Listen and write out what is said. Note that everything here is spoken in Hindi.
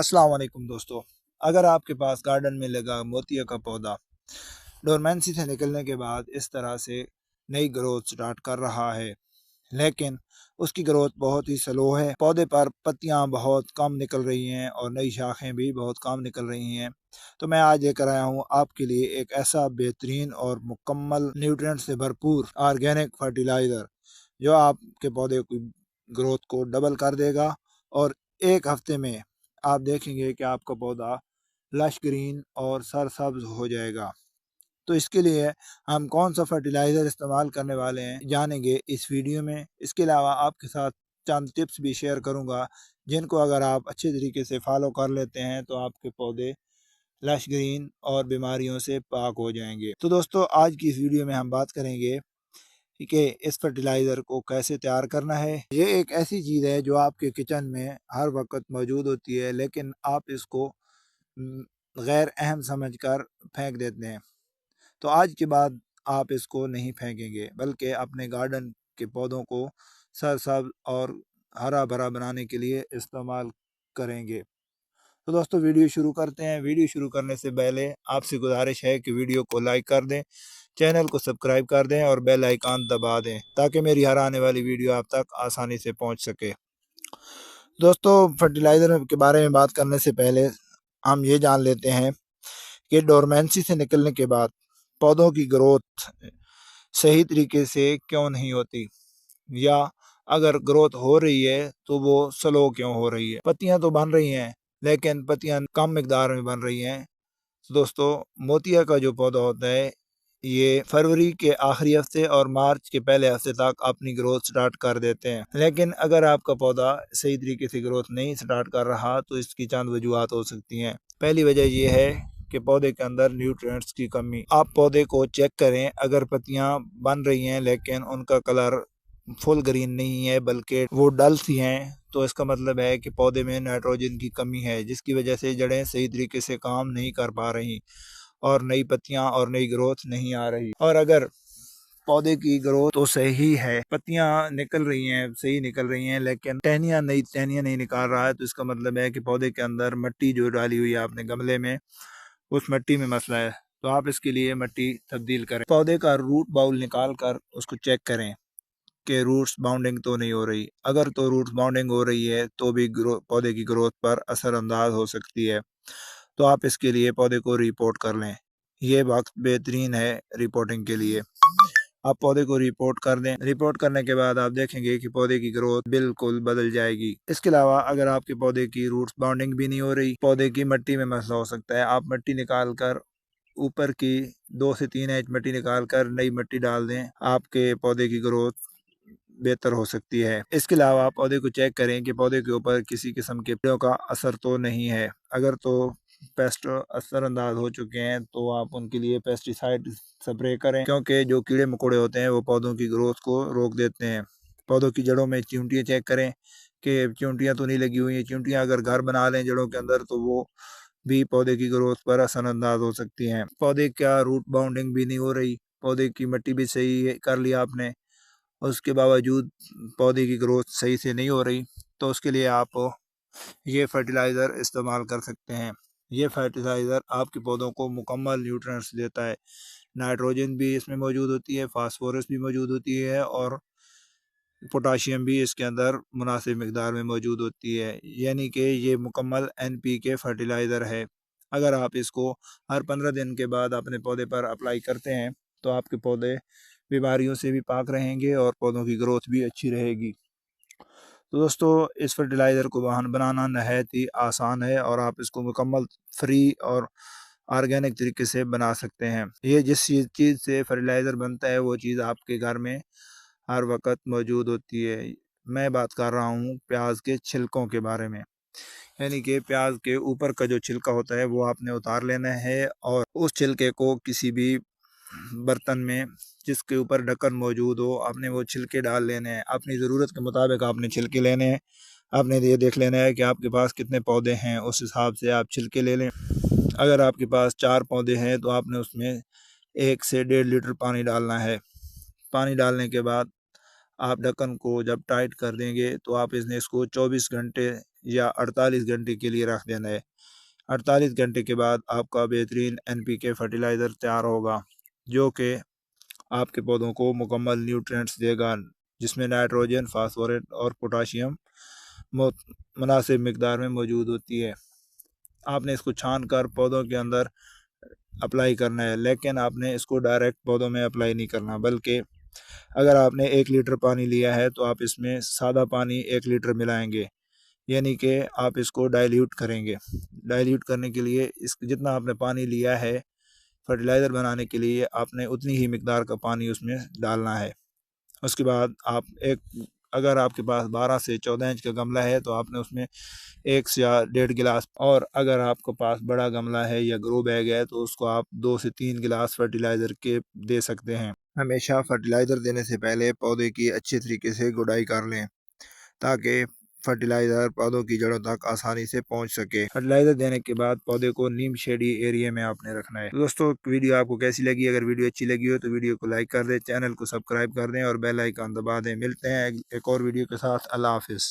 अस्सलाम वालेकुम दोस्तों। अगर आपके पास गार्डन में लगा मोतिया का पौधा डोरमेंसी से निकलने के बाद इस तरह से नई ग्रोथ स्टार्ट कर रहा है, लेकिन उसकी ग्रोथ बहुत ही स्लो है, पौधे पर पत्तियां बहुत कम निकल रही हैं और नई शाखें भी बहुत कम निकल रही हैं, तो मैं आज लेकर आया हूँ आपके लिए एक ऐसा बेहतरीन और मुकम्मल न्यूट्रिएंट से भरपूर ऑर्गेनिक फर्टिलाइज़र जो आपके पौधे की ग्रोथ को डबल कर देगा और एक हफ्ते में आप देखेंगे कि आपका पौधा लश ग्रीन और सरसब्ज हो जाएगा। तो इसके लिए हम कौन सा फर्टिलाइज़र इस्तेमाल करने वाले हैं जानेंगे इस वीडियो में। इसके अलावा आपके साथ चंद टिप्स भी शेयर करूंगा जिनको अगर आप अच्छे तरीके से फॉलो कर लेते हैं तो आपके पौधे लश ग्रीन और बीमारियों से पाक हो जाएंगे। तो दोस्तों, आज की इस वीडियो में हम बात करेंगे कि इस फर्टिलाइज़र को कैसे तैयार करना है। ये एक ऐसी चीज़ है जो आपके किचन में हर वक्त मौजूद होती है, लेकिन आप इसको गैर अहम समझकर फेंक देते हैं। तो आज के बाद आप इसको नहीं फेंकेंगे, बल्कि अपने गार्डन के पौधों को सरसब्ज और हरा भरा बनाने के लिए इस्तेमाल करेंगे। तो दोस्तों, वीडियो शुरू करते हैं। वीडियो शुरू करने से पहले आपसे गुजारिश है कि वीडियो को लाइक कर दें, चैनल को सब्सक्राइब कर दें और बेल आइकन दबा दें ताकि मेरी हर आने वाली वीडियो आप तक आसानी से पहुंच सके। दोस्तों, फर्टिलाइज़र के बारे में बात करने से पहले हम ये जान लेते हैं कि डोरमेंसी से निकलने के बाद पौधों की ग्रोथ सही तरीके से क्यों नहीं होती, या अगर ग्रोथ हो रही है तो वो स्लो क्यों हो रही है। पत्तियां तो बन रही हैं, लेकिन पत्तियां कम मिकदार में बन रही हैं। दोस्तों, मोतिया का जो पौधा होता है ये फरवरी के आखिरी हफ्ते और मार्च के पहले हफ्ते तक अपनी ग्रोथ स्टार्ट कर देते हैं, लेकिन अगर आपका पौधा सही तरीके से ग्रोथ नहीं स्टार्ट कर रहा तो इसकी चंद वजूहत हो सकती हैं। पहली वजह ये है कि पौधे के अंदर न्यूट्रिएंट्स की कमी। आप पौधे को चेक करें, अगर पत्तियां बन रही हैं लेकिन उनका कलर फुल ग्रीन नहीं है बल्कि वो डल सी हैं, तो इसका मतलब है कि पौधे में नाइट्रोजन की कमी है, जिसकी वजह से जड़ें सही तरीके से काम नहीं कर पा रही और नई पत्तियां और नई ग्रोथ नहीं आ रही। और अगर पौधे की ग्रोथ तो सही है, पत्तियां निकल रही हैं, सही निकल रही हैं, लेकिन टहनियां नहीं निकाल रहा है, तो इसका मतलब है कि पौधे के अंदर मिट्टी जो डाली हुई है आपने गमले में, उस मिट्टी में मसला है। तो आप इसके लिए मिट्टी तब्दील करें। पौधे का रूट बाउल निकाल कर उसको चेक करें कि रूट्स बाउंडिंग तो नहीं हो रही। अगर तो रूट्स बाउंडिंग हो रही है तो भी पौधे की ग्रोथ पर असरअंदाज हो सकती है, तो आप इसके लिए पौधे को रिपोर्ट कर लें। ये वक्त बेहतरीन है रिपोर्टिंग के लिए। आप पौधे को रिपोर्ट कर दें। रिपोर्ट करने के बाद आप देखेंगे कि पौधे की ग्रोथ बिल्कुल बदल जाएगी। इसके अलावा अगर आपके पौधे की रूट्स बाउंडिंग भी नहीं हो रही, पौधे की मिट्टी में मसला हो सकता है। आप मिट्टी निकाल कर ऊपर की 2 से 3 इंच मिट्टी निकाल कर नई मिट्टी डाल दें, आपके पौधे की ग्रोथ बेहतर हो सकती है। इसके अलावा आप पौधे को चेक करें कि पौधे के ऊपर किसी किस्म के कीड़ों का असर तो नहीं है। अगर तो पेस्ट असरअंदाज हो चुके हैं तो आप उनके लिए पेस्टिसाइड स्प्रे करें, क्योंकि जो कीड़े मकोड़े होते हैं वो पौधों की ग्रोथ को रोक देते हैं। पौधों की जड़ों में चींटियाँ चेक करें कि चींटियाँ तो नहीं लगी हुई हैं। चींटियाँ अगर घर बना लें जड़ों के अंदर तो वो भी पौधे की ग्रोथ पर असरअंदाज हो सकती हैं। पौधे का रूट बाउंडिंग भी नहीं हो रही, पौधे की मिट्टी भी सही कर लिया आपने, उसके बावजूद पौधे की ग्रोथ सही से नहीं हो रही, तो उसके लिए आप ये फर्टिलाइज़र इस्तेमाल कर सकते हैं। ये फर्टिलाइज़र आपके पौधों को मुकम्मल न्यूट्रिएंट्स देता है। नाइट्रोजन भी इसमें मौजूद होती है, फास्फोरस भी मौजूद होती है और पोटाशियम भी इसके अंदर मुनासिब मिकदार में मौजूद होती है। यानी कि ये मुकम्मल NPK फर्टिलाइज़र है। अगर आप इसको हर 15 दिन के बाद अपने पौधे पर अप्लाई करते हैं तो आपके पौधे बीमारियों से भी पाक रहेंगे और पौधों की ग्रोथ भी अच्छी रहेगी। तो दोस्तों, इस फर्टिलाइज़र को बनाना नहायत ही आसान है और आप इसको मुकम्मल फ्री और ऑर्गेनिक तरीके से बना सकते हैं। ये जिस चीज़ से फर्टिलाइज़र बनता है वो चीज़ आपके घर में हर वक्त मौजूद होती है। मैं बात कर रहा हूँ प्याज के छिलकों के बारे में। यानी कि प्याज के ऊपर का जो छिलका होता है वो आपने उतार लेना है और उस छिलके को किसी भी बर्तन में जिसके ऊपर ढक्कन मौजूद हो आपने वो छिलके डाल लेने हैं। अपनी ज़रूरत के मुताबिक आपने छिलके लेने हैं। आपने ये देख लेना है कि आपके पास कितने पौधे हैं, उस हिसाब से आप छिलके ले लें। अगर आपके पास 4 पौधे हैं तो आपने उसमें 1 से 1.5 लीटर पानी डालना है। पानी डालने के बाद आप ढक्कन को जब टाइट कर देंगे तो आप इसको 24 घंटे या 48 घंटे के लिए रख देना है। 48 घंटे के बाद आपका बेहतरीन NPK फर्टिलाइज़र तैयार होगा, जो कि आपके पौधों को मुकम्मल न्यूट्रिएंट्स देगा, जिसमें नाइट्रोजन, फास्फोरस और पोटाशियम मुनासिब मिकदार में मौजूद होती है। आपने इसको छान कर पौधों के अंदर अप्लाई करना है, लेकिन आपने इसको डायरेक्ट पौधों में अप्लाई नहीं करना, बल्कि अगर आपने 1 लीटर पानी लिया है तो आप इसमें सादा पानी 1 लीटर मिलाएंगे, यानी कि आप इसको डाइल्यूट करेंगे। डाइल्यूट करने के लिए इस जितना आपने पानी लिया है फर्टिलाइज़र बनाने के लिए, आपने उतनी ही मिकदार का पानी उसमें डालना है। उसके बाद आप अगर आपके पास 12 से 14 इंच का गमला है तो आपने उसमें 1 या 1.5 गिलास, और अगर आपके पास बड़ा गमला है या ग्रो बैग है तो उसको आप 2 से 3 गिलास फर्टिलाइज़र के दे सकते हैं। हमेशा फर्टिलाइज़र देने से पहले पौधे की अच्छे तरीके से गुड़ाई कर लें, ताकि फर्टिलाइज़र पौधों की जड़ों तक आसानी से पहुंच सके। फर्टिलाइज़र देने के बाद पौधे को नीम शेडी एरिया में आपने रखना है। तो दोस्तों, वीडियो आपको कैसी लगी? अगर वीडियो अच्छी लगी हो तो वीडियो को लाइक कर दें, चैनल को सब्सक्राइब कर दें और बेल आइकन दबा दें। मिलते हैं एक और वीडियो के साथ। अल्लाह हाफिज़।